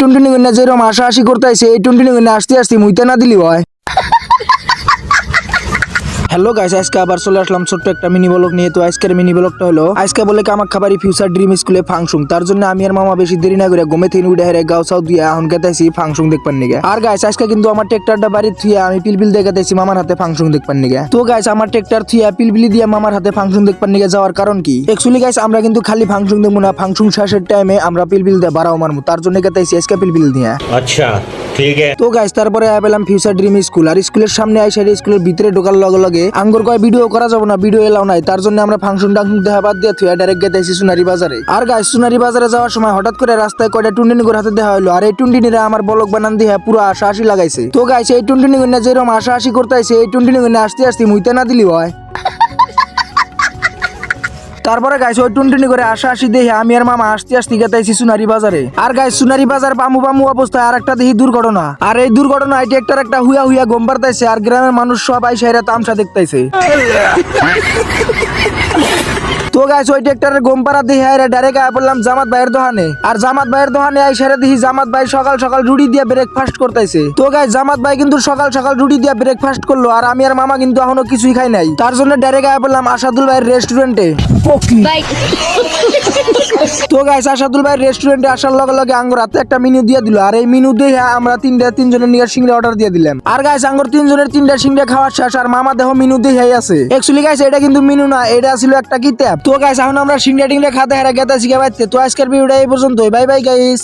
টুনটুনি কন্যা যেরকম হাসাহাসি করতেছে এই টুনটুনি কন্যা আসতে আসতে মুইতে না দিলি হয়। হ্যালো গাইস, আজকে আবার চলে আসলাম ছোট্ট একটা মিনি ব্লগ নিয়ে। তো আজকের মিনি ব্লগটা হলো আজকে বলে কামাখ্যাবাড়ি ফিউচার ড্রিম স্কুলে ফাংশন। তার জন্য আমি আর মামা বেশি দেরি না করে ঘুমে থেকে উঠে হেরে গাও সাউ দিয়ে এখন গেতেছি ফাংশন দেখবার নিগে। আর গাইস আজকে কিন্তু আমার ট্রেক্টরটা বাড়ির থুয়ে আমি পিলপিল দিয়ে গেতেছি মামার হাতে ফাংশন দেখবার নিগে। তো গাইস আমার ট্রেক্টর থুয়ে পিলপিলি দিয়ে মামার হাতে ফাংশন দেখবার নিগে যাওয়ার কারণ কি, অ্যাকচুয়ালি গাইস আমরা কিন্তু খালি ফাংশন দেখবো না, ফাংশন শেষের টাইমে আমরা পিলপিল দিয়ে বাড়াও মারবো। তার জন্য গেতেছি আজকে পিলপিল দিয়ে। अच्छा ठीक है। তো গাইস তারপরে পেলাম ফিউচার ড্রিম স্কুল। আর স্কুলের সামনে আইসা স্কুলের ভিতরে ঢোকার লগে লগে আঙ্গুর কয় ভিডিও করা যাবে না, ভিডিও এলাও নাই। তার জন্য আমরা ফাংশন টাংশন দেখা বাদ দিয়ে থুয়া ডাইরেক্ট গেতেছি সোনারি বাজারে। আর গাইস সোনারি বাজারে যাওয়ার সময় হঠাৎ করে রাস্তায় কয়টা টুনটুনি করে হাতে দেখা হলো। আর এই টুনটুনিরা আমার বলক বানান দিয়ে পুরো হাসাহাসি লাগাইছে। তো গাইস এই টুনটুনি কন্যা যেরকম হাসাহাসি করতেছে এই টুনটুনি কন্যা আসতে আসতে মুইতে না দিলি হয়। তারপরে গাইস ওই টুনটুনি করে হাসাহাসি দেখে আমি আর মামা আসতে আসতে গেতাইছি সোনারি বাজারে। আর গাইস সোনারি বাজার পামু পামু অবস্থায় আর একটা দেখি দুর্ঘটনা। আর এই দুর্ঘটনায় ট্রেক্টর একটা হুইয়া হুইয়া গম পারতাইছে আর গ্রামের মানুষ সব আইসা এরা তামসা দেখতাইছে। তো গাইস ওই ট্রেক্টরের গম পাড়া দেখে আইরা ডাইরেক্ট আয়া পড়লাম জামাত ভাইয়ের দোকানে। আর জামাত ভাইয়ের দোকানে আইসা দেখি জামাত ভাই সকাল সকাল রুটি দিয়ে ব্রেকফাস্ট করতেছে। তো গাইস জামাত ভাই কিন্তু সকাল সকাল রুটি দিয়ে ব্রেকফাস্ট করলো আর আমি আর মামা কিন্তু এখনো কিছুই খাই নাই। তার জন্য ডাইরেক্ট আয়া পড়লাম আসাদুল ভাইয়ের রেস্টুরেন্টে। তো গাইস আসাদুল ভাই রেস্টুরেন্টে আসার লগে লগে আঙ্গুর হাতে একটা মেনু দিয়ে দিল। আর এই মেনু দিয়ে আমরা তিনজনের নিয়ে সিংড়া অর্ডার দিয়ে দিলাম। আর গাইস আঙ্গুর তিনজনের তিনটা সিংড়া খাওয়ার শেষ আর মামা দেখো মেনু দিয়ে আছে। অ্যাকচুয়ালি গাইস এটা কিন্তু মেনু না, এটা ছিল একটা কিতাব। তো গাইস এখন আমরা সিংড়া টিংড়া খাতে হেরা গেতাছি বাইতে। তো আজকের ভিডিওটা এই পর্যন্তই। Bye bye guys.